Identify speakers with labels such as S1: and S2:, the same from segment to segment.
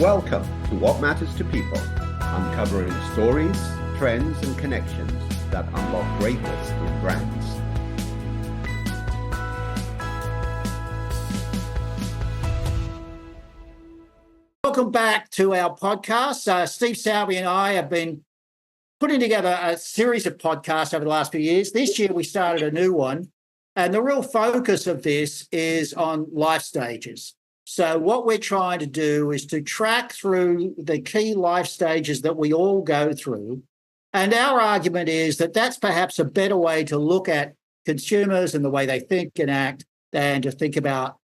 S1: Welcome to What Matters to People, uncovering stories, trends, and connections that unlock greatness in brands.
S2: Welcome back to our podcast. Steve Sowerby and I have been putting together a series of podcasts over the last few years. This year, we started a new one, and the real focus of this is on life stages. So what we're trying to do is to track through the key life stages that we all go through. And our argument is that that's perhaps a better way to look at consumers and the way they think and act than to think about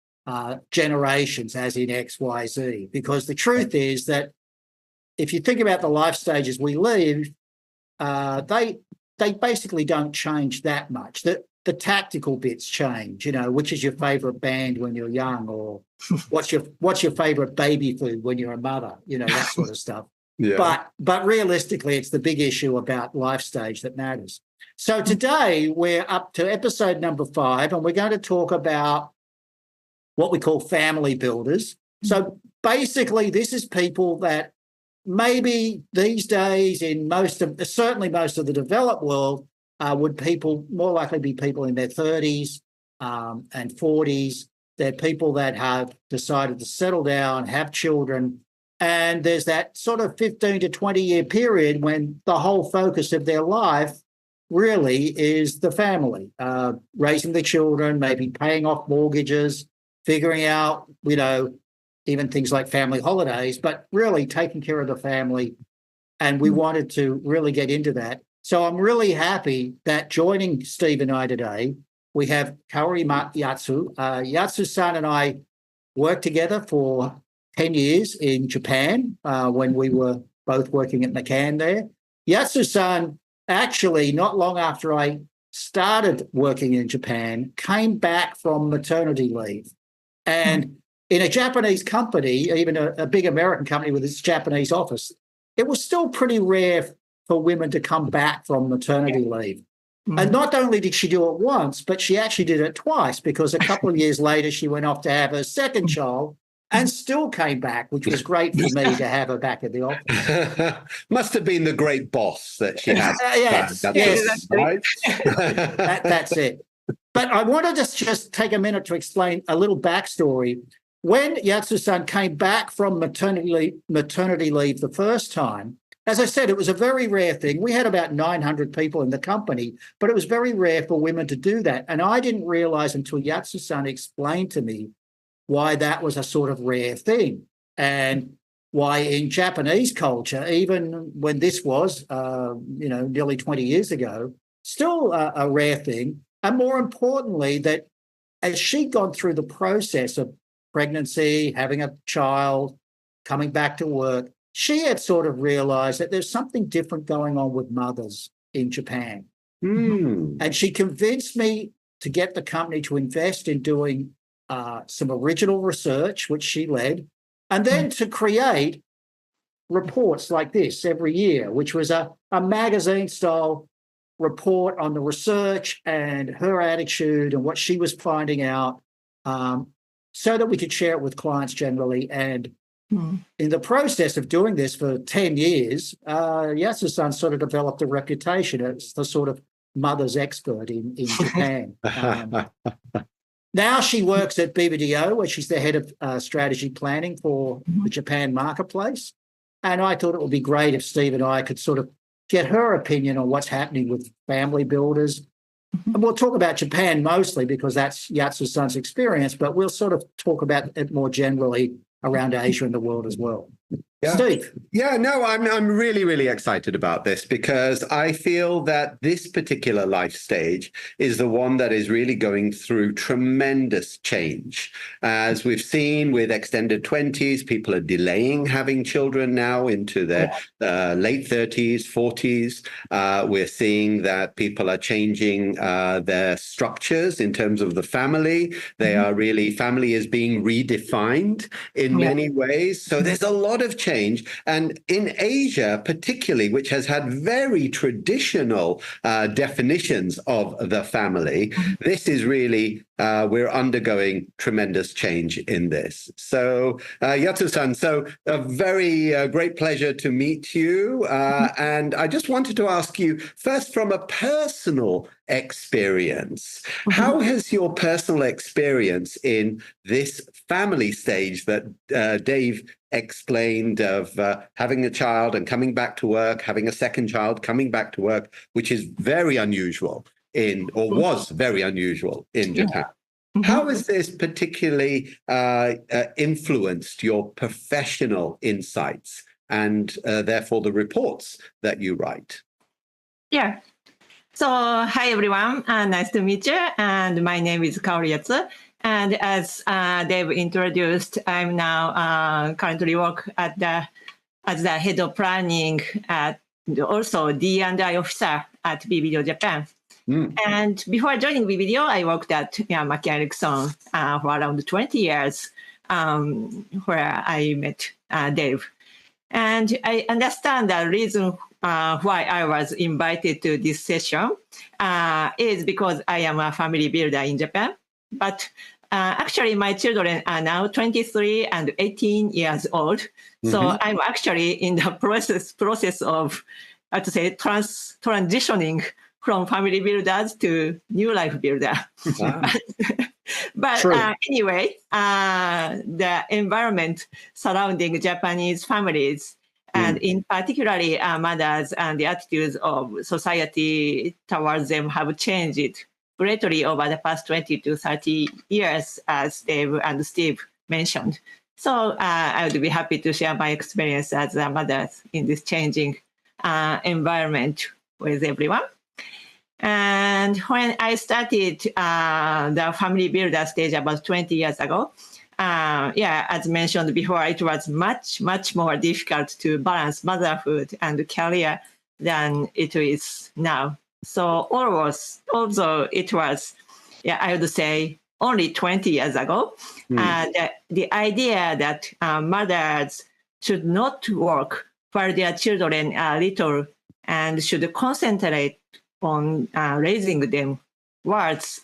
S2: generations as in X, Y, Z. Because the truth is that if you think about the life stages we live, they basically don't change that much. The tactical bits change, which is your favorite band when you're young, or what's your favorite baby food when you're a mother, that sort of stuff. Yeah. But realistically, it's the big issue about life stage that matters. So today we're up to episode number 5, and we're going to talk about what we call family builders. So basically, this is people that maybe these days certainly most of the developed world would more likely be people in their 30s and 40s. They're people that have decided to settle down, have children, and there's that sort of 15 to 20-year period when the whole focus of their life really is the family, raising the children, maybe paying off mortgages, figuring out, even things like family holidays, but really taking care of the family. And we wanted to really get into that. So I'm really happy that joining Steve and I today, we have Kaori Yatsu. Yatsu-san and I worked together for 10 years in Japan when we were both working at McCaughan there. Yatsu-san, actually, not long after I started working in Japan, came back from maternity leave. And in a Japanese company, even a big American company with its Japanese office, it was still pretty rare for women to come back from maternity leave. And not only did she do it once, but she actually did it twice, because a couple of years later, she went off to have her second child and still came back, which was great for me to have her back at the office.
S1: Must have been the great boss that she had.
S2: Yes.
S1: Right?
S2: That's it. But I wanted to just take a minute to explain a little backstory. When Yatsu-san came back from maternity leave the first time, as I said, it was a very rare thing. We had about 900 people in the company, but it was very rare for women to do that. And I didn't realize until Yatsu-san explained to me why that was a sort of rare thing, and why in Japanese culture, even when this was, nearly 20 years ago, still a rare thing. And more importantly, that as she'd gone through the process of pregnancy, having a child, coming back to work, she had sort of realized that there's something different going on with mothers in Japan. And she convinced me to get the company to invest in doing some original research, which she led, and then to create reports like this every year, which was a magazine-style report on the research and her attitude and what she was finding out, so that we could share it with clients generally. And in the process of doing this for 10 years, Yatsu-san sort of developed a reputation as the sort of mother's expert in Japan. Now she works at BBDO, where she's the head of strategy planning for the Japan marketplace. And I thought it would be great if Steve and I could sort of get her opinion on what's happening with family builders. And we'll talk about Japan mostly because that's Yatsu-san's experience, but we'll sort of talk about it more generally around Asia and the world as well.
S1: Yeah.
S2: Steve.
S1: Yeah, no, I'm really, really excited about this, because I feel that this particular life stage is the one that is really going through tremendous change. As we've seen with extended 20s, people are delaying having children now into their late 30s, 40s. We're seeing that people are changing their structures in terms of the family. They are really, family is being redefined in many ways. So there's a lot of change. And in Asia, particularly, which has had very traditional definitions of the family, this is really we're undergoing tremendous change in this. So, Yatsu-san, so a very great pleasure to meet you. And I just wanted to ask you, first, from a personal experience, how has your personal experience in this family stage that Dave explained of having a child and coming back to work, having a second child, coming back to work, which is very unusual was very unusual in Japan. How has this particularly influenced your professional insights and therefore the reports that you write?
S3: Yeah. So, hi everyone, nice to meet you. And my name is Kaori Yatsu. And as Dave introduced, I'm now currently work as the head of planning, also D&I officer at BBDO Japan. And before joining BBDO, I worked at McCaughan for around 20 years, where I met Dave. And I understand the reason why I was invited to this session is because I am a family builder in Japan. But actually, my children are now 23 and 18 years old. So I'm actually in the process of, transitioning from family builders to new life builder. But anyway, the environment surrounding Japanese families, and in particularly mothers and the attitudes of society towards them have changed greatly over the past 20 to 30 years, as Dave and Steve mentioned. So I would be happy to share my experience as a mother in this changing environment with everyone. And when I started the family builder stage about 20 years ago, as mentioned before, it was much, much more difficult to balance motherhood and career than it is now. So although it was, I would say, only 20 years ago, the idea that mothers should not work while their children are little and should concentrate on raising them was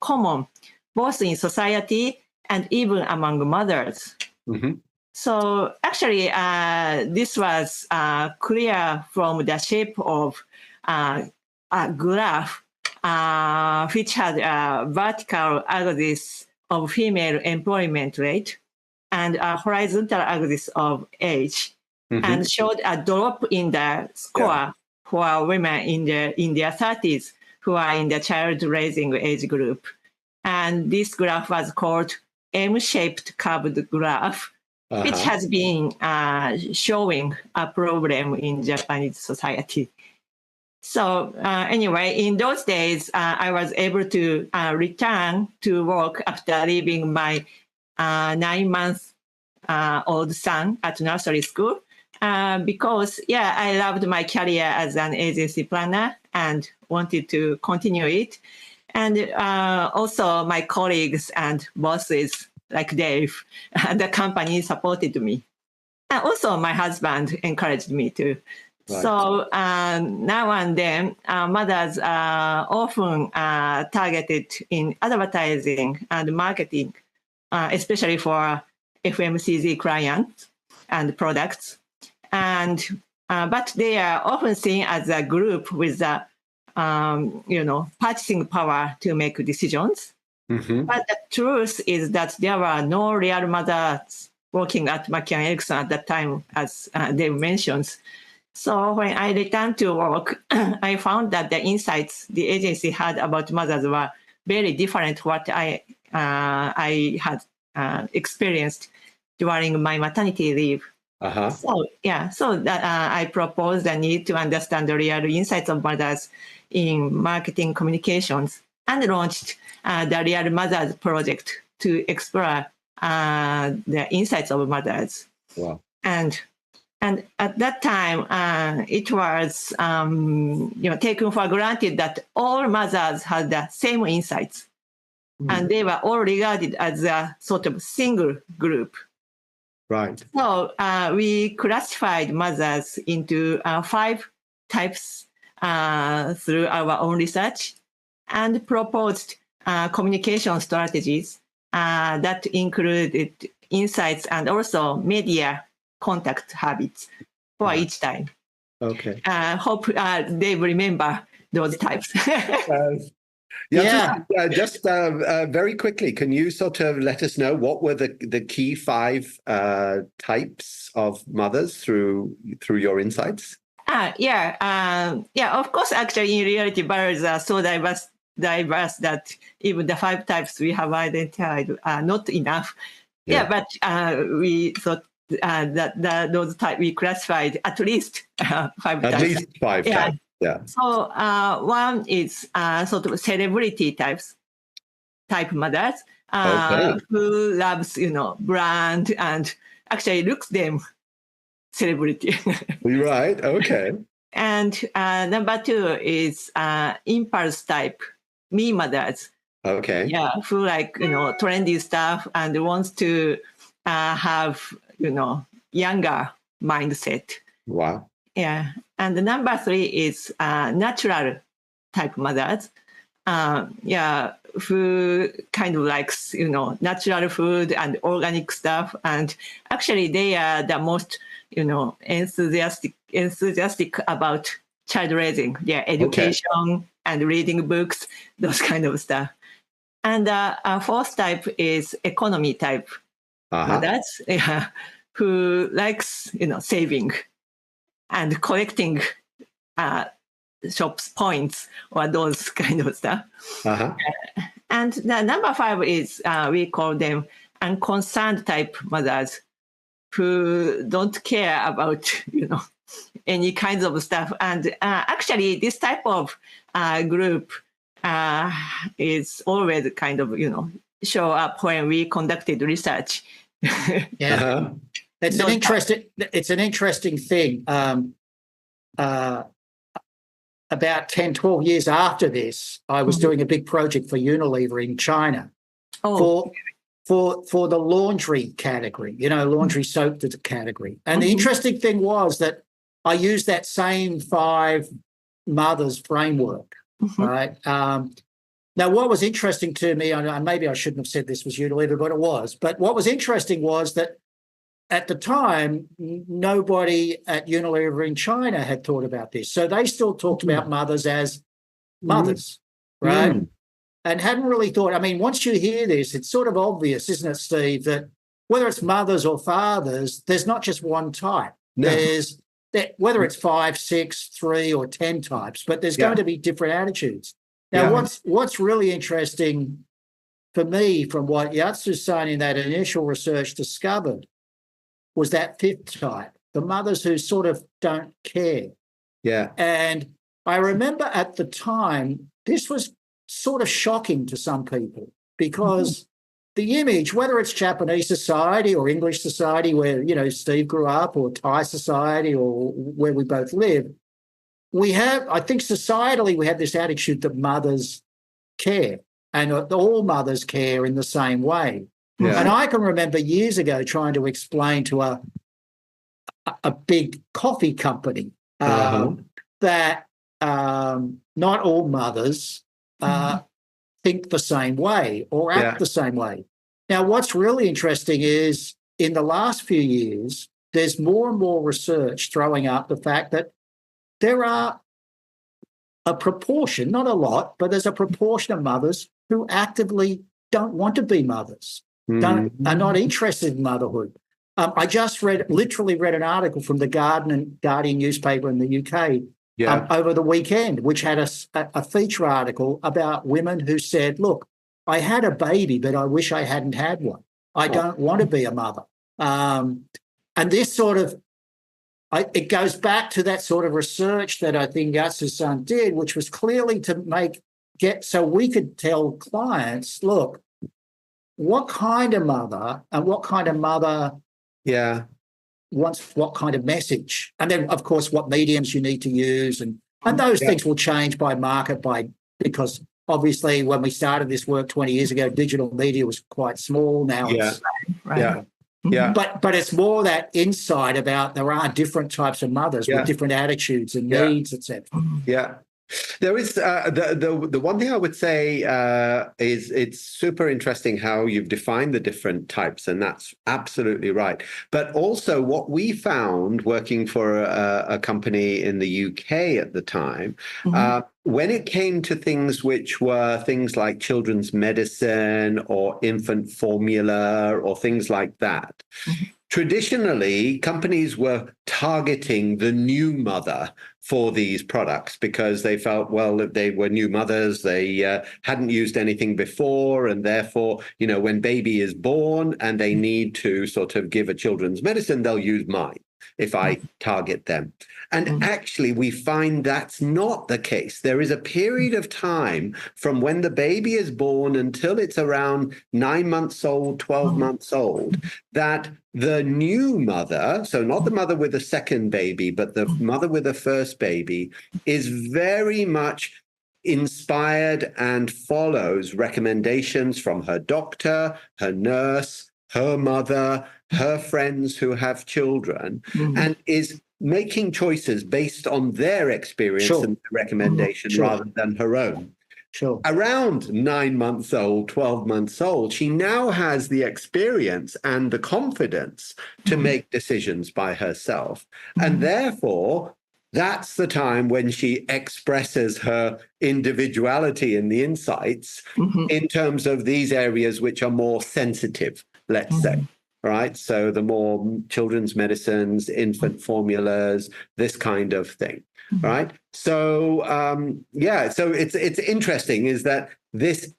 S3: common, both in society and even among mothers. So actually, this was clear from the shape of a graph, which had a vertical axis of female employment rate and a horizontal axis of age, and showed a drop in the score for women in their 30s who are in the child raising age group. And this graph was called M-shaped curved graph, which has been showing a problem in Japanese society. So anyway, in those days, I was able to return to work after leaving my 9-month-old son at nursery school. Because, I loved my career as an agency planner and wanted to continue it. And also my colleagues and bosses like Dave and the company supported me. And also my husband encouraged me to. Right. So now and then, mothers are often targeted in advertising and marketing, especially for FMCG clients and products. And but they are often seen as a group with a purchasing power to make decisions. But the truth is that there were no real mothers working at McCaughan at that time, as Dave mentions. So when I returned to work, I found that the insights the agency had about mothers were very different from what I had experienced during my maternity leave. So that I proposed the need to understand the real insights of mothers in marketing communications and launched the Real Mothers Project to explore the insights of mothers. Wow. And at that time, it was taken for granted that all mothers had the same insights, and they were all regarded as a sort of single group.
S1: Right.
S3: So we classified mothers into 5 types through our own research and proposed communication strategies that included insights and also media contact habits for each time.
S1: Okay.
S3: Hope they will remember those types.
S1: Just very quickly, can you sort of let us know what were the key 5 types of mothers through your insights?
S3: Of course, actually, in reality, birds are so diverse that even the 5 types we have identified are not enough. But we thought that those types we classified at least 5 types.
S1: At least 5 types. Yeah.
S3: So one is sort of celebrity type mothers who loves, brand and actually looks them celebrity.
S1: Right. Okay.
S3: And number 2 is impulse type me mothers.
S1: Okay.
S3: Yeah, who like trendy stuff and wants to have younger mindset.
S1: Wow.
S3: Yeah, and the number 3 is natural type mothers. Who kind of likes natural food and organic stuff, and actually they are the most enthusiastic about child raising, education and reading books, those kind of stuff. And 4th type is economy type mothers, who likes saving and collecting shops points or those kind of stuff. And the number 5 is we call them unconcerned type mothers, who don't care about any kinds of stuff. And actually, this type of group is always kind of show up when we conducted research.
S2: It's an interesting thing. About 10, 12 years after this, I was doing a big project for Unilever in China for the laundry category, laundry soap category. And the interesting thing was that I used that same 5 mothers framework, right? Now, what was interesting to me, and maybe I shouldn't have said this was Unilever, but it was. But what was interesting was that at the time, nobody at Unilever in China had thought about this. So they still talked about mothers as mothers, right? And hadn't really thought, once you hear this, it's sort of obvious, isn't it, Steve, that whether it's mothers or fathers, there's not just one type. No. There's whether it's 5, 6, 3, or 10 types, but there's going to be different attitudes. Now, what's really interesting for me from what Yatsu-san in that initial research discovered was that 5th type, the mothers who sort of don't care.
S1: Yeah.
S2: And I remember at the time, this was sort of shocking to some people because the image, whether it's Japanese society or English society where, Steve grew up, or Thai society or where we both live, I think societally we have this attitude that mothers care and all mothers care in the same way. Yeah. And I can remember years ago trying to explain to a big coffee company that not all mothers think the same way or act the same way. Now, what's really interesting is in the last few years, there's more and more research throwing up the fact that there are a proportion, not a lot, but there's a proportion of mothers who actively don't want to be mothers. Are not interested in motherhood. I just literally read an article from the Guardian newspaper in the UK over the weekend, which had a feature article about women who said, look, I had a baby, but I wish I hadn't had one. I don't want to be a mother. And this sort of, it goes back to that sort of research that I think Yatsu-san did, which was clearly to so we could tell clients, look, what kind of mother and what kind of mother wants what kind of message. And then, of course, what mediums you need to use. And those things will change by market because obviously when we started this work 20 years ago, digital media was quite small. Now it's But it's more that insight about there are different types of mothers with different attitudes and needs, etc.
S1: Yeah. There is the one thing I would say is it's super interesting how you've defined the different types, and that's absolutely right. But also, what we found working for a company in the UK at the time, when it came to things which were things like children's medicine or infant formula or things like that. Traditionally, companies were targeting the new mother for these products because they felt, well, if they were new mothers, they hadn't used anything before, and therefore, when baby is born and they need to sort of give a children's medicine, they'll use mine if I target them. And actually, we find that's not the case. There is a period of time from when the baby is born until it's around 9 months old, 12 months old, that the new mother, so not the mother with the second baby, but the mother with the first baby, is very much inspired and follows recommendations from her doctor, her nurse, her mother, her friends who have children, and is making choices based on their experience and recommendation rather than her own. Around 9 months old, 12 months old, she now has the experience and the confidence to make decisions by herself. And therefore, that's the time when she expresses her individuality in the insights in terms of these areas which are more sensitive, let's say. Right. So the more children's medicines, infant formulas, this kind of thing. Right. So, so it's interesting is that this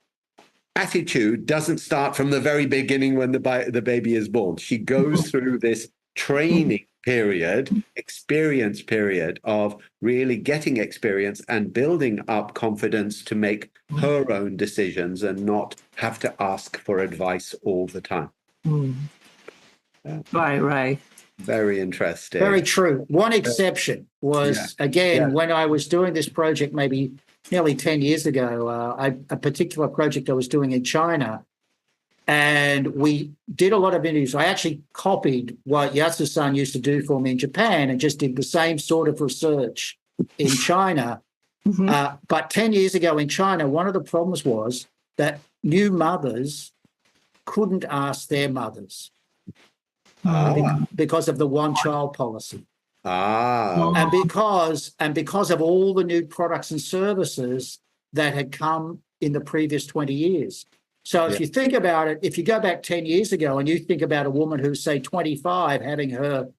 S1: attitude doesn't start from the very beginning when the baby is born. She goes through this training period, experience period of really getting experience and building up confidence to make her own decisions and not have to ask for advice all the time.
S3: Right.
S1: Very interesting.
S2: Very true. One exception was, when I was doing this project maybe nearly 10 years ago, a particular project I was doing in China, and we did a lot of interviews. I actually copied what Yatsu-san used to do for me in Japan and just did the same sort of research in China. But 10 years ago in China, one of the problems was that new mothers couldn't ask their mothers. Because of the one-child policy. And because of all the new products and services that had come in the previous 20 years. So if you think about it, if you go back 10 years ago and you think about a woman who's, say, 25 having her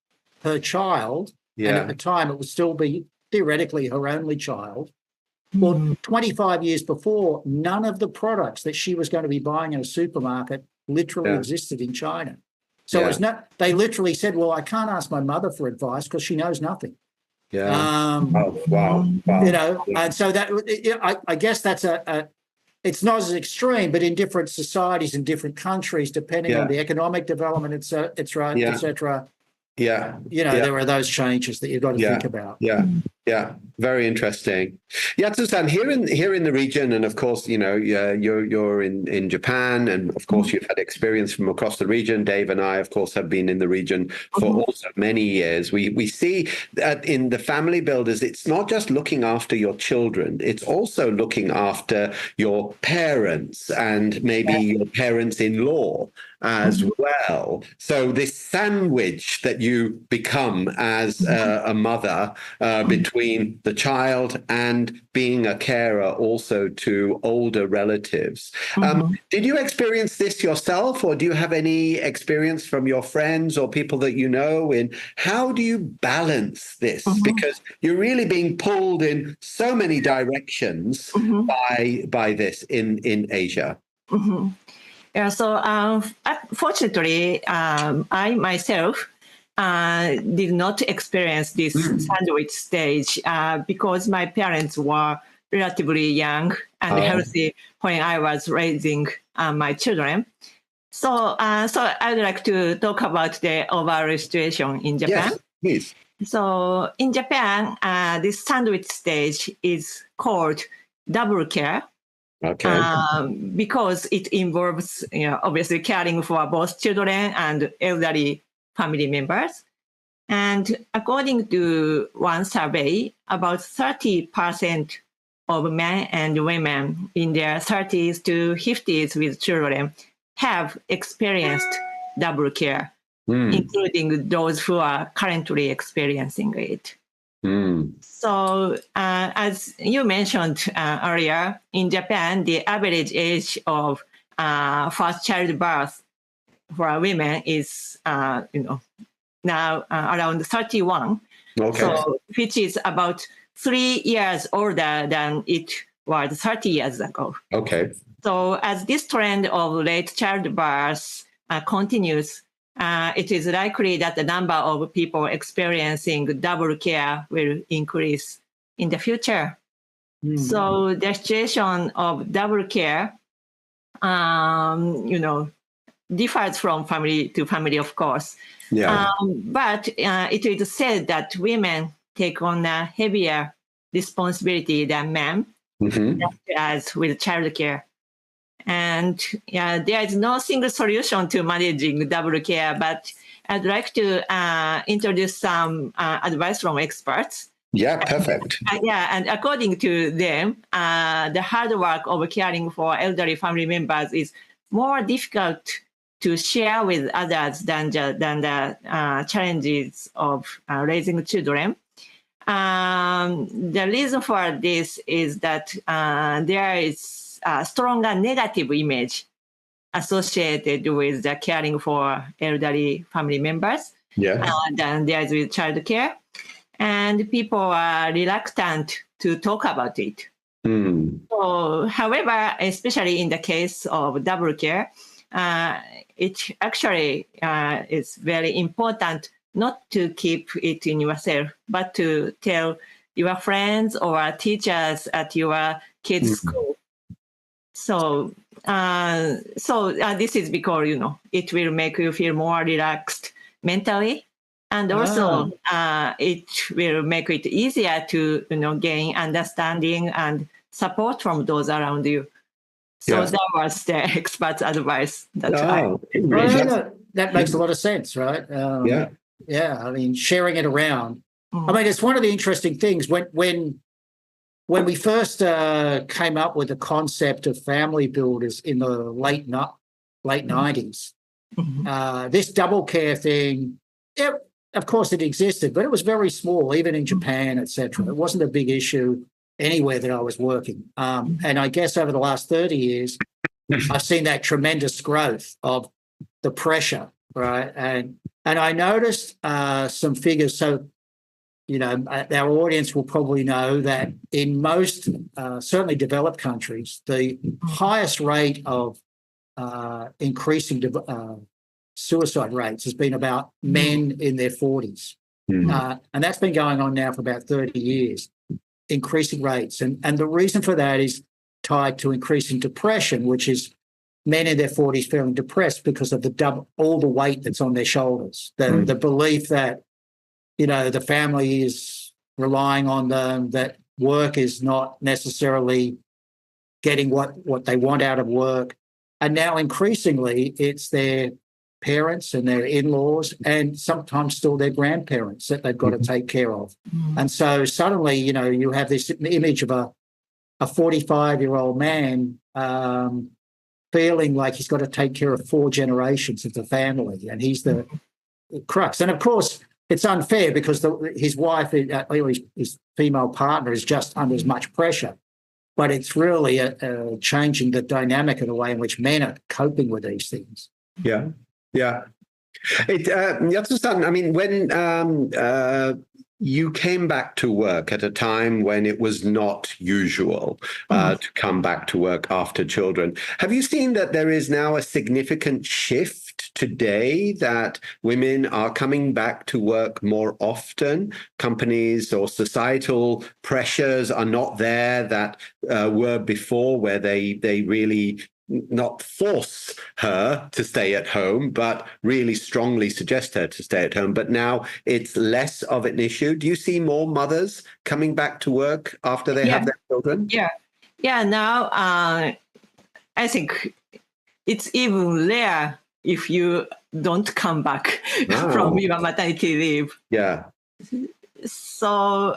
S2: child, and at the time it would still be theoretically her only child, well, 25 years before, none of the products that she was going to be buying in a supermarket literally existed in China. So it's not, they literally said, well, I can't ask my mother for advice because she knows nothing.
S1: Wow.
S2: And so that, I guess that's it's not as extreme, but in different societies and different countries, depending on the economic development, et cetera, there are those changes that you've got to think about.
S1: Very interesting. Yatsu-san, here in the region, and of course, you're in Japan, and of course, you've had experience from across the region. Dave and I, of course, have been in the region for also many years. We see that in the family builders, it's not just looking after your children, it's also looking after your parents and maybe your parents-in-law as well. So this sandwich that you become as a mother between the child and being a carer also to older relatives. Did you experience this yourself, or do you have any experience from your friends or people that you know in how do you balance this? Because you're really being pulled in so many directions by this in Asia.
S3: Yeah, so fortunately, I myself did not experience this sandwich stage because my parents were relatively young and healthy when I was raising my children. So I would like to talk about the overall situation in Japan.
S1: Yes, please.
S3: So in Japan, this sandwich stage is called double care.
S1: Okay.
S3: Because it involves, obviously caring for both children and elderly family members. And according to one survey, about 30% of men and women in their 30s to 50s with children have experienced double care, including those who are currently experiencing it. So, as you mentioned earlier, in Japan, the average age of first childbirth for women is, now around 31.
S1: Okay.
S3: So, which is about 3 years older than it was 30 years ago.
S1: Okay.
S3: So, as this trend of late childbirth continues, it is likely that the number of people experiencing double care will increase in the future. So the situation of double care, differs from family to family, of course.
S1: Yeah.
S3: But it is said that women take on a heavier responsibility than men, as with childcare. And there is no single solution to managing double care, but I'd like to introduce some advice from experts.
S1: Yeah, perfect.
S3: And according to them, the hard work of caring for elderly family members is more difficult to share with others than the challenges of raising children. The reason for this is that there is a stronger negative image associated with the caring for elderly family members than there is with child care. And people are reluctant to talk about it. So, however, especially in the case of double care, it actually is very important not to keep it in yourself, but to tell your friends or teachers at your kids' school. So, this is because, it will make you feel more relaxed mentally. And also, it will make it easier to, gain understanding and support from those around you. So that was the expert's advice.
S2: That makes a lot of sense, right? Yeah, I mean, sharing it around. I mean, it's one of the interesting things when we first came up with the concept of family builders in the late 90s. This double care thing, of course, it existed, but it was very small, even in Japan, etc. It wasn't a big issue anywhere that I was working. And I guess over the last 30 years, I've seen that tremendous growth of the pressure, right? And I noticed some figures. So, our audience will probably know that in most, certainly developed countries, the highest rate of increasing suicide rates has been about men in their 40s. And that's been going on now for about 30 years, increasing rates. And the reason for that is tied to increasing depression, which is men in their 40s feeling depressed because of all the weight that's on their shoulders, the belief that, the family is relying on them, that work is not necessarily getting what they want out of work. And now increasingly it's their parents and their in-laws and sometimes still their grandparents that they've got to take care of. And so suddenly, you have this image of a 45-year-old man feeling like he's got to take care of 4 generations of the family, and he's the crux. And of course, it's unfair because his wife, his female partner, is just under as much pressure. But it's really changing the dynamic of the way in which men are coping with these things.
S1: Yeah. Yatsu-san, I mean, when you came back to work at a time when it was not usual to come back to work after children, have you seen that there is now a significant shift today that women are coming back to work more often? Companies or societal pressures are not there that were before, where they really not force her to stay at home, but really strongly suggest her to stay at home. But now it's less of an issue. Do you see more mothers coming back to work after they have their children?
S3: Yeah. Now, I think it's even rare if you don't come back from your maternity leave.
S1: Yeah.
S3: So,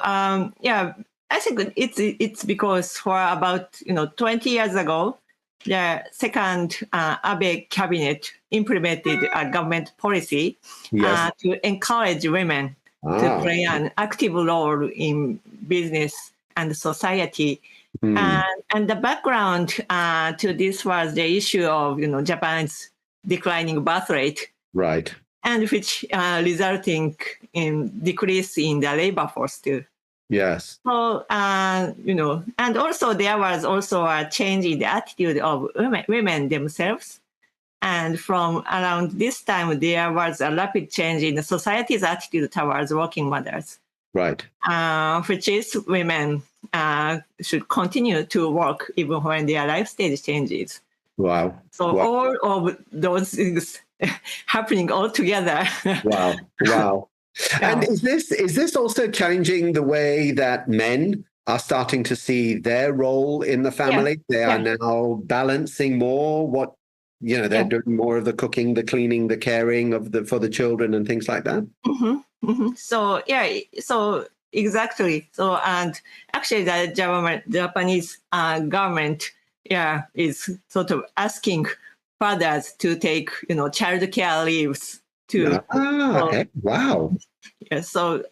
S3: I think it's because for about 20 years ago, the second Abe cabinet implemented a government policy to encourage women to play an active role in business and society. And the background to this was the issue of Japan's declining birth rate,
S1: right,
S3: and which resulting in decrease in the labor force too.
S1: Yes.
S3: So and also there was also a change in the attitude of women themselves. And from around this time, there was a rapid change in the society's attitude towards working mothers.
S1: Right.
S3: Which is women should continue to work even when their life stage changes.
S1: Wow.
S3: So all of those things happening all together.
S1: Wow. And is this also changing the way that men are starting to see their role in the family? They are now balancing more they're doing more of the cooking, the cleaning, the caring for the children and things like that.
S3: So exactly. So, and actually the Japanese government is sort of asking fathers to take child care leaves too.
S1: Wow.
S3: Yeah, so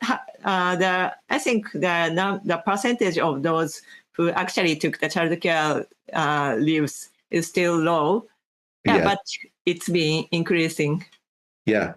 S3: I think the percentage of those who actually took the child care leaves is still low. But it's been increasing.
S1: Yeah.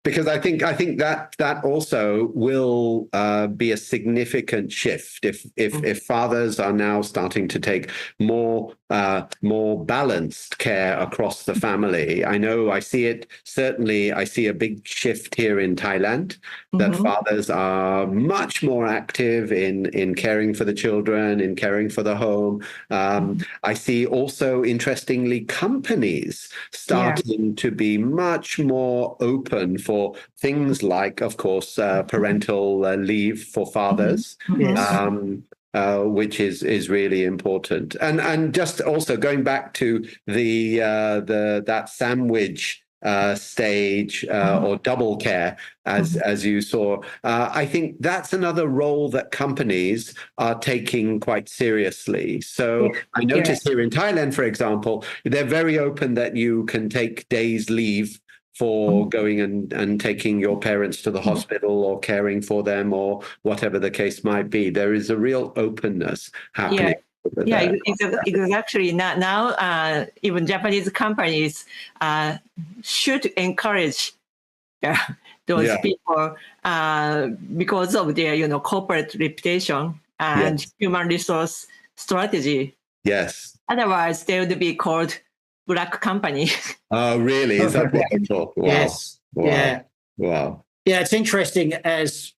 S1: Because I think that also will be a significant shift if fathers are now starting to take more balanced care across the family. I know I see it. Certainly, I see a big shift here in Thailand that fathers are much more active in caring for the children, in caring for the home. I see also, interestingly, companies starting to be much more open for things like, of course, parental leave for fathers, which is really important. And just also going back to that sandwich stage or double care, as you saw, I think that's another role that companies are taking quite seriously. So I noticed here in Thailand, for example, they're very open that you can take days leave for going and taking your parents to the hospital or caring for them or whatever the case might be. There is a real openness happening.
S3: It's actually now even Japanese companies should encourage those people because of their corporate reputation and human resource strategy.
S1: Yes.
S3: Otherwise, they would be called black company.
S1: Oh, really? Is that what I thought? Wow.
S2: Yes.
S1: Wow.
S2: Yeah.
S1: Wow.
S2: Yeah, it's interesting. As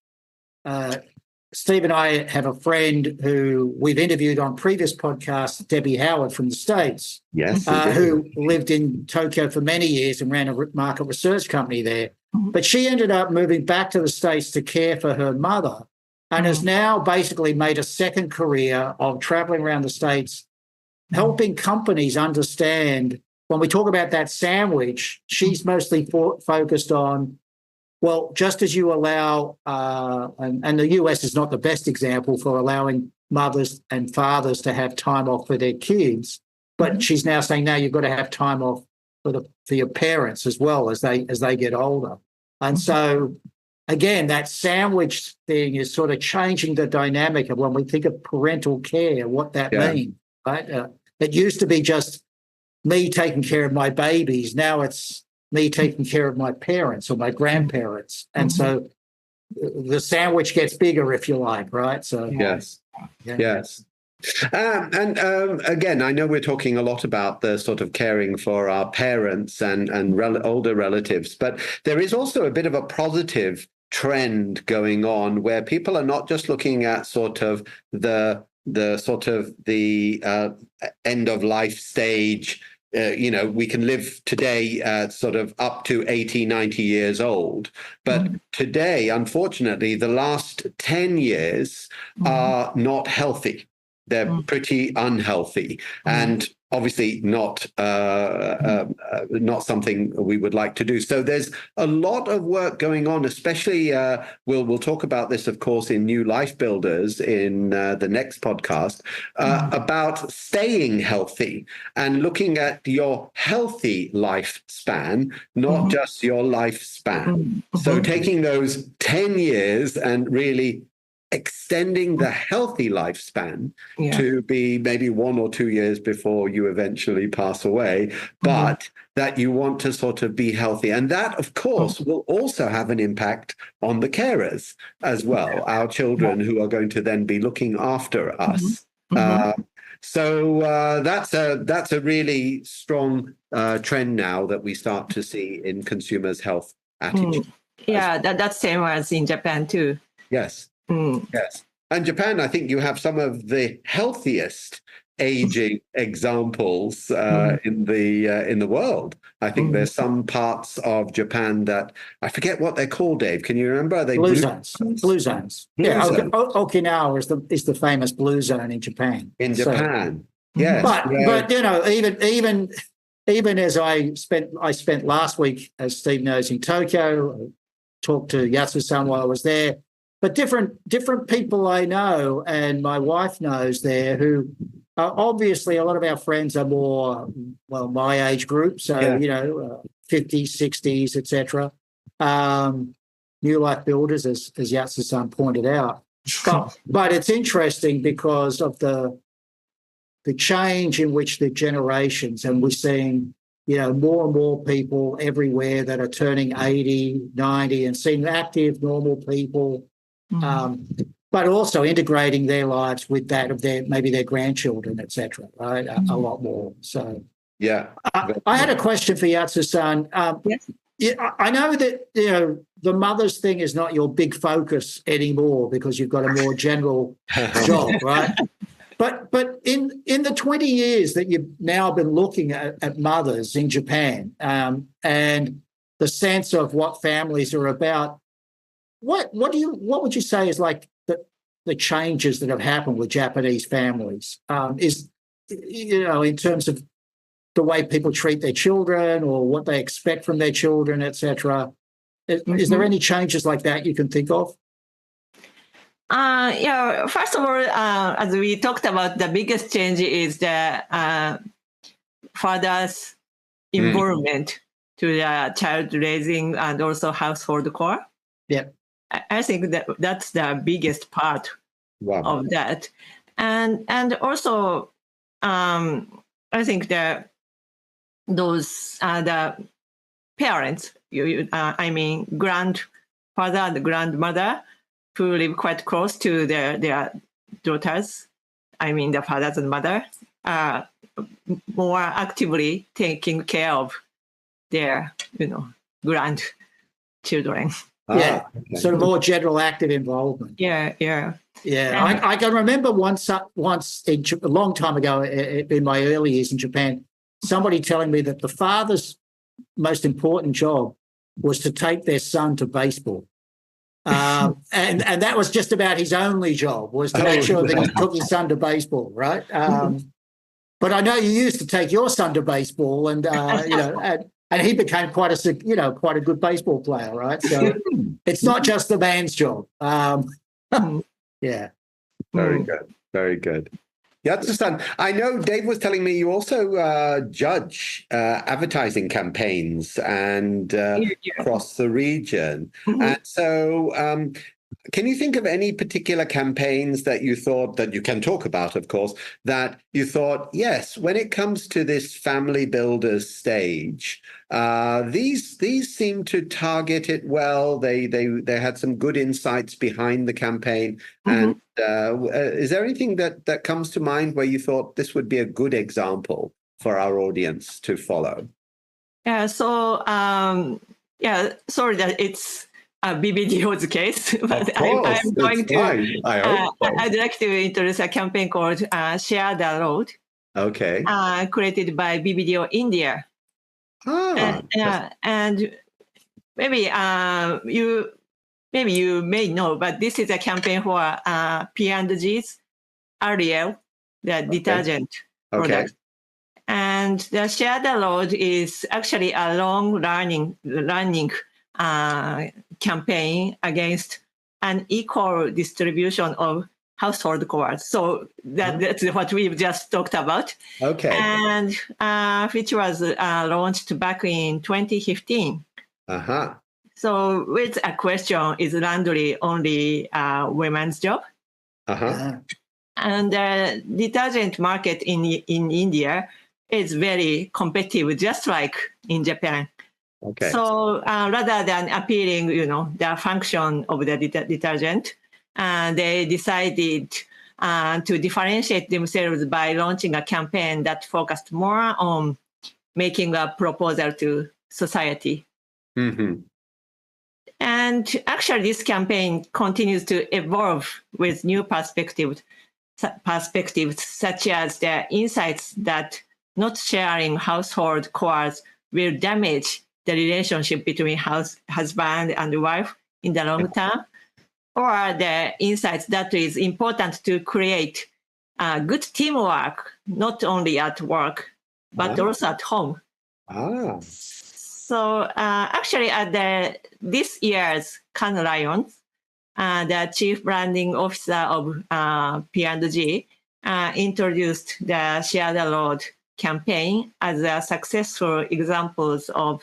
S2: Steve and I have a friend who we've interviewed on previous podcasts, Debbie Howard from the States, who lived in Tokyo for many years and ran a market research company there. But she ended up moving back to the States to care for her mother and has now basically made a second career of traveling around the States, helping companies understand, when we talk about that sandwich, she's mostly focused on, well, just as you allow, and the US is not the best example for allowing mothers and fathers to have time off for their kids, but she's now saying, now you've got to have time off for your parents as well as they get older. And so, again, that sandwich thing is sort of changing the dynamic of when we think of parental care, what that means. Right? It used to be just me taking care of my babies. Now it's me taking care of my parents or my grandparents. And so the sandwich gets bigger, if you like, right? So
S1: yes. And again, I know we're talking a lot about the sort of caring for our parents and older relatives, but there is also a bit of a positive trend going on where people are not just looking at sort of the end of life stage. We can live today sort of up to 80, 90 years old. But today, unfortunately, the last 10 years are not healthy. they're pretty unhealthy, and obviously not something we would like to do. So there's a lot of work going on, especially we'll talk about this, of course, in New Life Builders in the next podcast, about staying healthy and looking at your healthy lifespan, not just your lifespan. So taking those 10 years and really extending the healthy lifespan to be maybe 1 or 2 years before you eventually pass away, but that you want to sort of be healthy. And that, of course, will also have an impact on the carers as well, our children who are going to then be looking after us. So that's a really strong trend now that we start to see in consumers' health attitude.
S3: Yeah, that's same as in Japan too.
S1: Yes. Yes. And Japan, I think you have some of the healthiest aging examples in the world. I think there's some parts of Japan that I forget what they're called, Dave. Can you remember? Are they
S2: blue zones. Blue zones. Okinawa is the famous blue zone in Japan.
S1: In Japan, yes.
S2: But you know, even as I spent last week, as Steve knows, in Tokyo. I talked to Yatsu-san while I was there. But different people I know and my wife knows there who obviously a lot of our friends are more, well, my age group. So, 50s, 60s, etc. New Life Builders, as Yatsu-san pointed out. But it's interesting because of the change in which the generations, and we're seeing, more and more people everywhere that are turning 80, 90 and seeing active, normal people. But also integrating their lives with that of their grandchildren, etc. Right, a lot more. So I had a question for Yatsu-san. Yes. I know that the mother's thing is not your big focus anymore because you've got a more general job, right? But in the 20 years that you've now been looking at mothers in Japan, and the sense of what families are about. What would you say is like the changes that have happened with Japanese families? In terms of the way people treat their children or what they expect from their children, etc. Is there any changes like that you can think of?
S3: First of all, as we talked about, the biggest change is the father's involvement to the child raising and also household core.
S2: Yeah.
S3: I think that's the biggest part of that, and also I think that those the parents, grandfather and grandmother, who live quite close to their daughters, the fathers and mother, are more actively taking care of their grandchildren.
S2: Okay. Sort of more general active involvement.
S3: Yeah.
S2: I can remember once a long time ago in my early years in Japan, somebody telling me that the father's most important job was to take their son to baseball. And that was just about his only job, was to make sure that he took his son to baseball, right? But I know you used to take your son to baseball, and and he became quite a good baseball player, right? So it's not just the man's job. Yeah.
S1: Very good. Very good. Yatsu-san, I know Dave was telling me you also judge advertising campaigns and across the region. And so can you think of any particular campaigns that you thought, that you can talk about, of course, that you thought, yes, when it comes to this family builders stage, these seem to target it well. They had some good insights behind the campaign. And is there anything that comes to mind where you thought this would be a good example for our audience to follow?
S3: Yeah. So sorry that it's BBDO's case, but I'm going to. I'd like to introduce a campaign called Share the Road.
S1: Okay.
S3: Created by BBDO India. And maybe you may know, but this is a campaign for P&G's Ariel the detergent
S1: Okay.
S3: product. And the Share the Load is actually a long-running campaign against unequal distribution of household chores. So that's what we've just talked about.
S1: Okay.
S3: And which was launched back in 2015.
S1: Uh-huh.
S3: So with a question, is laundry only a women's job?
S1: Uh-huh.
S3: And the detergent market in India is very competitive, just like in Japan.
S1: Okay.
S3: So rather than appealing, the function of the detergent, they decided to differentiate themselves by launching a campaign that focused more on making a proposal to society.
S1: Mm-hmm.
S3: And actually, this campaign continues to evolve with new perspectives such as the insights that not sharing household chores will damage the relationship between husband and wife in the long term, or the insights that it is important to create good teamwork, not only at work, but also at home.
S1: Ah.
S3: So actually at this year's Cannes Lions, the chief branding officer of P&G introduced the Share the Load campaign as a successful examples of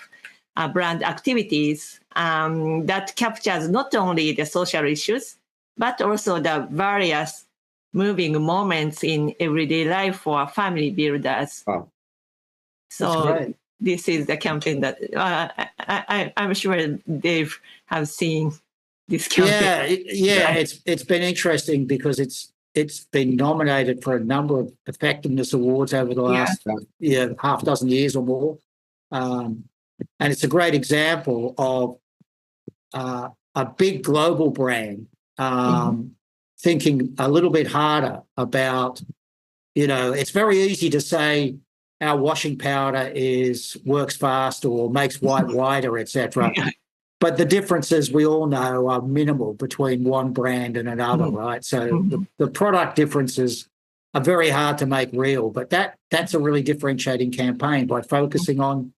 S3: brand activities that captures not only the social issues, but also the various moving moments in everyday life for family builders.
S1: Oh.
S3: So this is the campaign that I'm sure Dave have seen this campaign.
S2: Yeah. It's been interesting because it's been nominated for a number of effectiveness awards over the last half dozen years or more, and it's a great example of a big global brand thinking a little bit harder about. It's very easy to say our washing powder works fast or makes white whiter, etc. But the differences we all know are minimal between one brand and another, right? So the product differences are very hard to make real, but that's a really differentiating campaign by focusing on,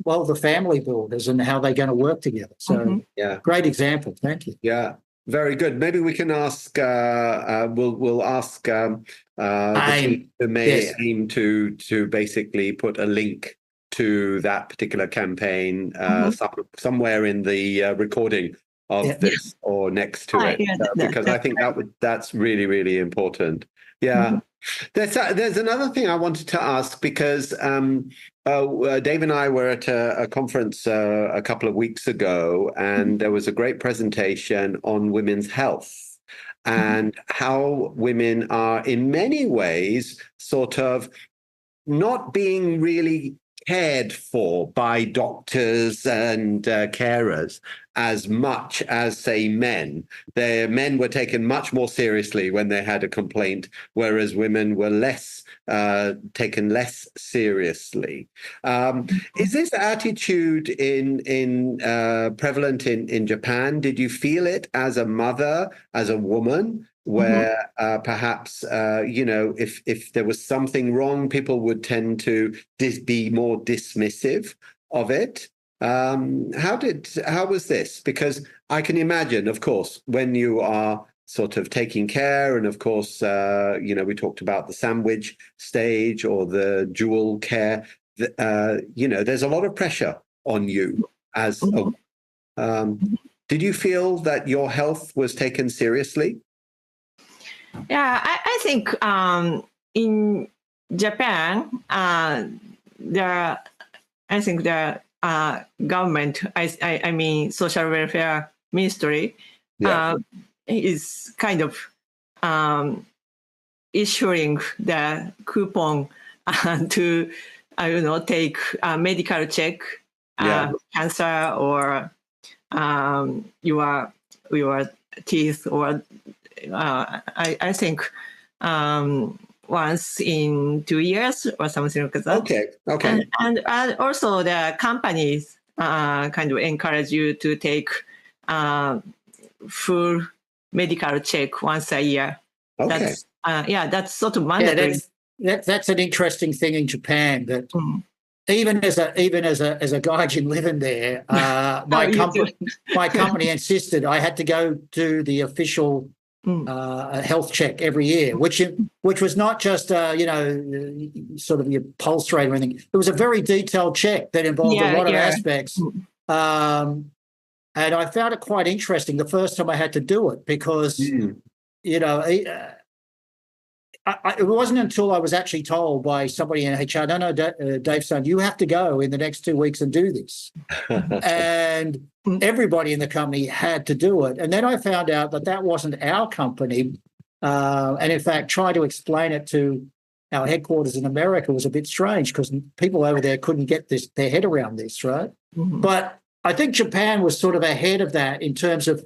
S2: well, the family builders and how they're going to work together. So great example. Thank you.
S1: Yeah. Very good. Maybe we can ask. We'll ask the team who may aim to basically put a link to that particular campaign somewhere in the recording of this or next to it, because I think that's really, really important. Yeah. There's another thing I wanted to ask, because Dave and I were at a conference a couple of weeks ago, and there was a great presentation on women's health and how women are in many ways sort of not being really cared for by doctors and carers as much as, say, men. Men were taken much more seriously when they had a complaint, whereas women were taken less seriously. Is this attitude prevalent in Japan? Did you feel it as a mother, as a woman, where perhaps, if there was something wrong, people would tend to be more dismissive of it? How was this? Because I can imagine, of course, when you are sort of taking care, and of course, we talked about the sandwich stage or the dual care, there's a lot of pressure on you as did you feel that your health was taken seriously?
S3: Yeah, I think in Japan, the government, I mean, social welfare ministry, is kind of issuing the coupon to, take a medical check, cancer or your teeth, or I think once in 2 years or something like that. Okay. And also the companies kind of encourage you to take full medical check once a year. that's sort of
S2: Yeah,
S3: mandatory.
S2: that's an interesting thing in Japan that even as a gaijin living there, my company insisted I had to go to the official health check every year, which was not just sort of your pulse rate or anything. It was a very detailed check that involved a lot of aspects. And I found it quite interesting the first time I had to do it because, it wasn't until I was actually told by somebody in HR, no, Dave, son, you have to go in the next 2 weeks and do this. And everybody in the company had to do it. And then I found out that wasn't our company. And in fact, trying to explain it to our headquarters in America was a bit strange because people over there couldn't get their head around this, right? Mm-hmm. But I think Japan was sort of ahead of that in terms of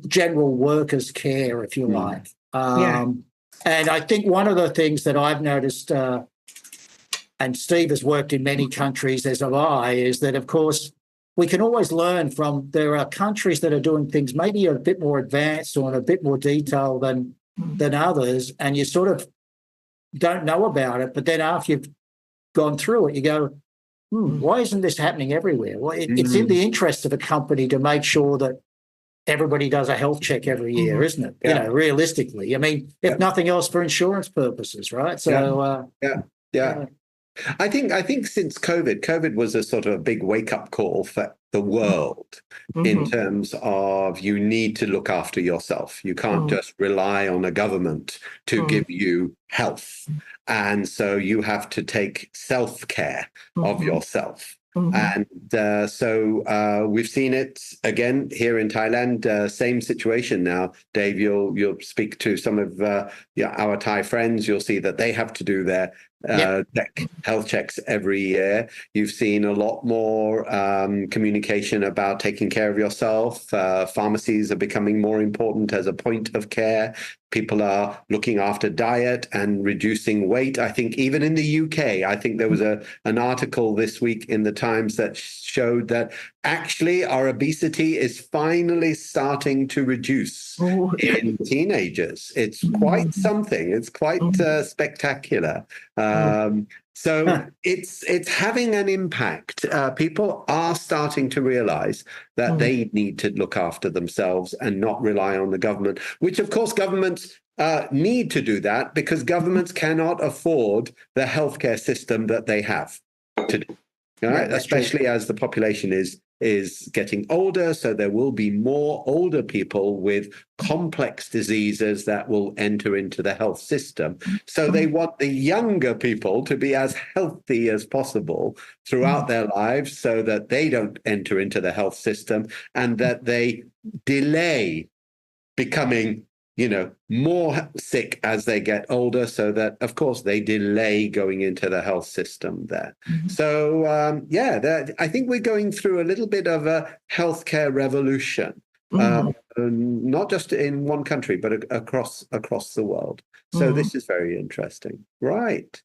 S2: general workers' care, if you like. And I think one of the things that I've noticed, and Steve has worked in many countries, as have I, is that, of course, we can always learn from, there are countries that are doing things maybe a bit more advanced or in a bit more detail than others, and you sort of don't know about it. But then after you've gone through it, you go, why isn't this happening everywhere? Well, it's in the interest of a company to make sure that everybody does a health check every year, isn't it? Yeah. Realistically. I mean, if nothing else, for insurance purposes, right? So,
S1: I think since COVID was a sort of a big wake-up call for the world in terms of you need to look after yourself. You can't just rely on a government to give you health. And so you have to take self-care of yourself. And so we've seen it again here in Thailand. Same situation now. Dave, you'll speak to some of our Thai friends. You'll see that they have to do their health checks every year. You've seen a lot more communication about taking care of yourself. Pharmacies are becoming more important as a point of care. People are looking after diet and reducing weight. I think even in the UK, I think there was an article this week in the Times that showed that actually our obesity is finally starting to reduce in teenagers. It's quite something. It's quite spectacular. So it's having an impact. People are starting to realize that they need to look after themselves and not rely on the government, which of course governments need to do that because governments cannot afford the healthcare system that they have today. Right? Especially as the population is getting older, so there will be more older people with complex diseases that will enter into the health system. So they want the younger people to be as healthy as possible throughout their lives so that they don't enter into the health system and that they delay becoming more sick as they get older, so that, of course, they delay going into the health system there. So, I think we're going through a little bit of a healthcare revolution, not just in one country, but across the world. So this is very interesting. Right.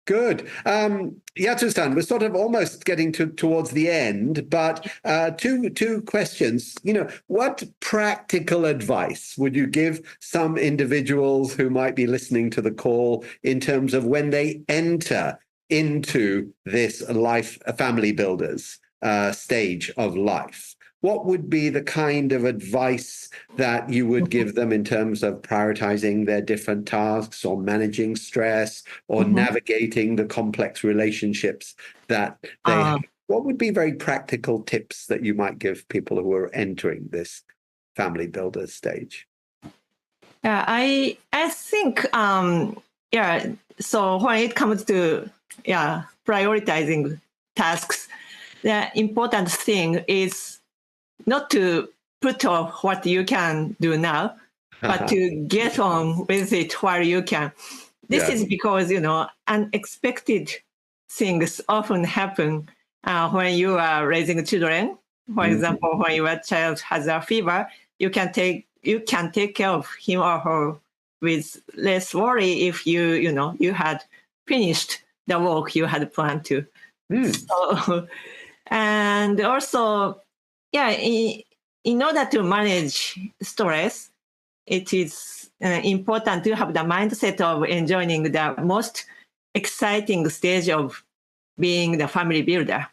S1: Good. Yatsu-san, we're sort of almost getting towards the end, but two questions. What practical advice would you give some individuals who might be listening to the call in terms of when they enter into this family builders stage of life? What would be the kind of advice that you would give them in terms of prioritizing their different tasks or managing stress or navigating the complex relationships that they have? What would be very practical tips that you might give people who are entering this family builder stage?
S3: Yeah, I think, so when it comes to, prioritizing tasks, the important thing is not to put off what you can do now, but to get on with it while you can. This is because, unexpected things often happen when you are raising children. For example, when your child has a fever, you can take care of him or her with less worry if you had finished the work you had planned to. So, and also, in order to manage stress, it is important to have the mindset of enjoying the most exciting stage of being the family builder.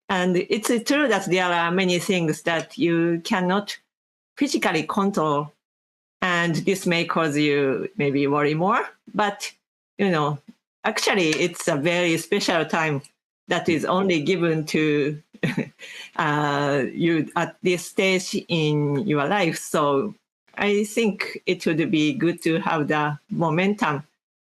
S3: And it's true that there are many things that you cannot physically control, and this may cause you maybe worry more. But, actually, it's a very special time that is only given to you at this stage in your life. So I think it would be good to have the momentum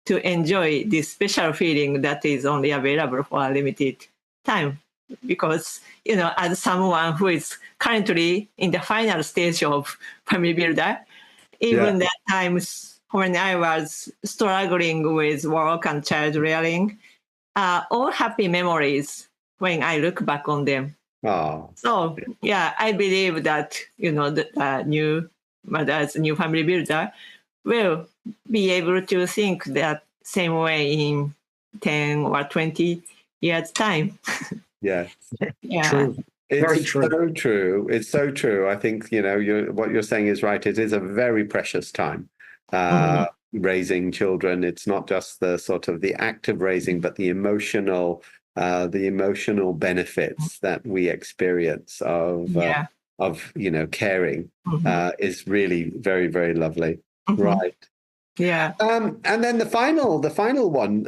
S3: to enjoy this special feeling that is only available for a limited time. Because, as someone who is currently in the final stage of family builder, even at times when I was struggling with work and child rearing, all happy memories when I look back on them.
S1: Oh.
S3: So, I believe that, the new mothers, new family builder will be able to think that same way in 10 or 20 years' time.
S1: Yes.
S2: True. Very
S1: It's
S2: true.
S1: so true. It's so true. I think, what you're saying is right. It is a very precious time. Raising children. It's not just the sort of the act of raising, but the emotional benefits that we experience of caring is really very, very lovely. Right.
S3: Yeah.
S1: And then the final one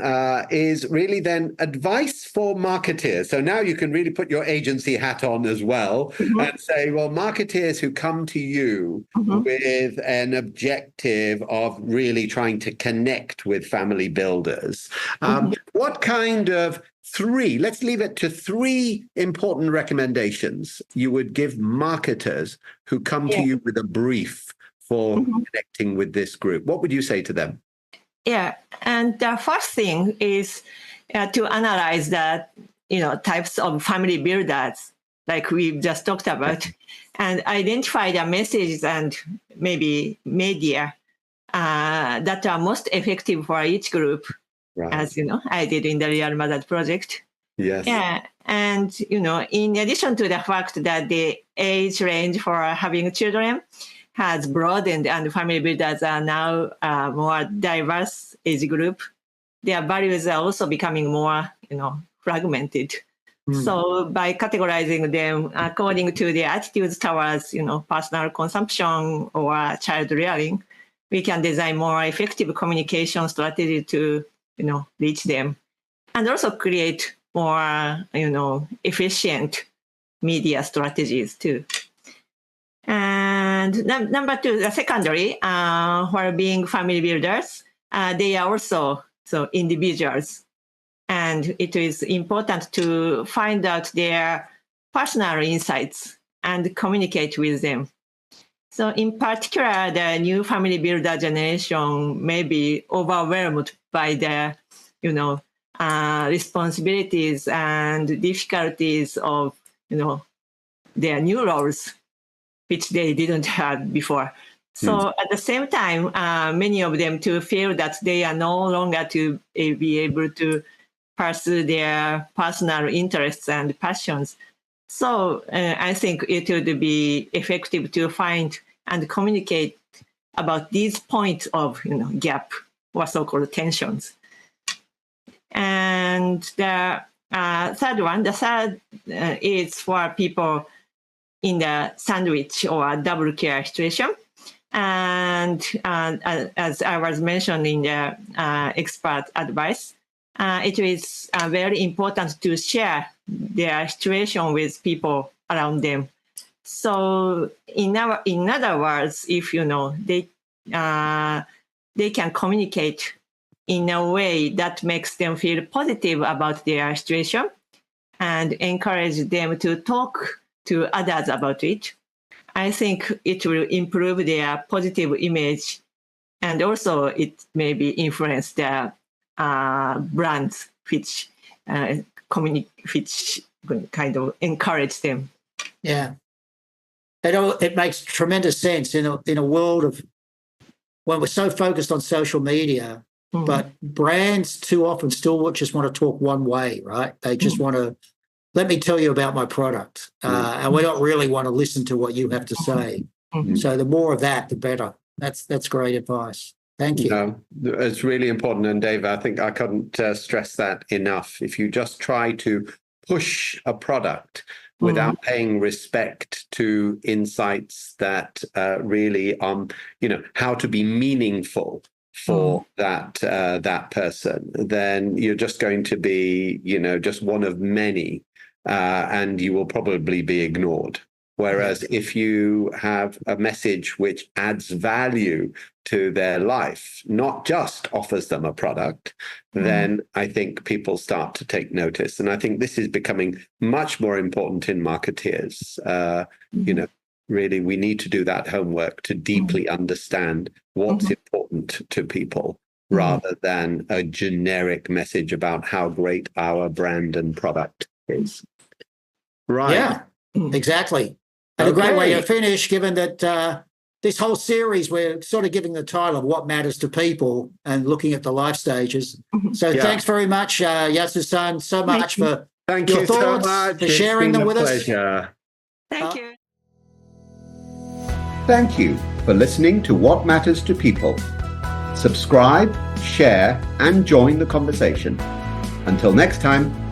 S1: is really then advice for marketeers. So now you can really put your agency hat on as well and say, well, marketeers who come to you with an objective of really trying to connect with family builders. What kind of let's leave it to 3 important recommendations you would give marketers who come to you with a brief for connecting with this group? What would you say to them?
S3: Yeah, and the first thing is to analyze the types of family builders like we've just talked about, and identify the messages and maybe media that are most effective for each group. Right. As I did in the Real Mothers project.
S1: Yes.
S3: Yeah, and in addition to the fact that the age range for having children has broadened and family builders are now more diverse age group, their values are also becoming more, fragmented. So by categorizing them according to their attitudes towards, personal consumption or child rearing, we can design more effective communication strategy to, reach them, and also create more, efficient media strategies too. And number 2, the secondary, where being family builders, they are also individuals. And it is important to find out their personal insights and communicate with them. So in particular, the new family builder generation may be overwhelmed by the, responsibilities and difficulties of, their new roles, which they didn't have before. So at the same time, many of them too feel that they are no longer to be able to pursue their personal interests and passions. So I think it would be effective to find and communicate about these points of gap or so-called tensions. And the third is for people in the sandwich or double care situation. And as I was mentioning in the expert advice, it is very important to share their situation with people around them. So in other words, if they can communicate in a way that makes them feel positive about their situation and encourage them to talk to others about it, I think it will improve their positive image, and also it maybe influence their brands, which kind of encourage them.
S2: Yeah, it makes tremendous sense in a world of when we're so focused on social media, but brands too often still just want to talk one way, right? They just want to, let me tell you about my product. And we don't really want to listen to what you have to say. So the more of that, the better. That's great advice. Thank you.
S1: No, it's really important. And Dave, I think I couldn't stress that enough. If you just try to push a product without paying respect to insights that really how to be meaningful for that person, then you're just going to be, just one of many, and you will probably be ignored. Whereas if you have a message which adds value to their life, not just offers them a product, then I think people start to take notice. And I think this is becoming much more important in marketeers. Really, we need to do that homework to deeply understand what's important to people rather than a generic message about how great our brand and product is. Right.
S2: Yeah, exactly. And a great way to finish, given that this whole series, we're sort of giving the title of What Matters to People and looking at the life stages. So thanks very much, Yatsu-san, so much for your thoughts, for sharing them with us.
S3: Thank you.
S1: Thank you for listening to What Matters to People. Subscribe, share, and join the conversation. Until next time.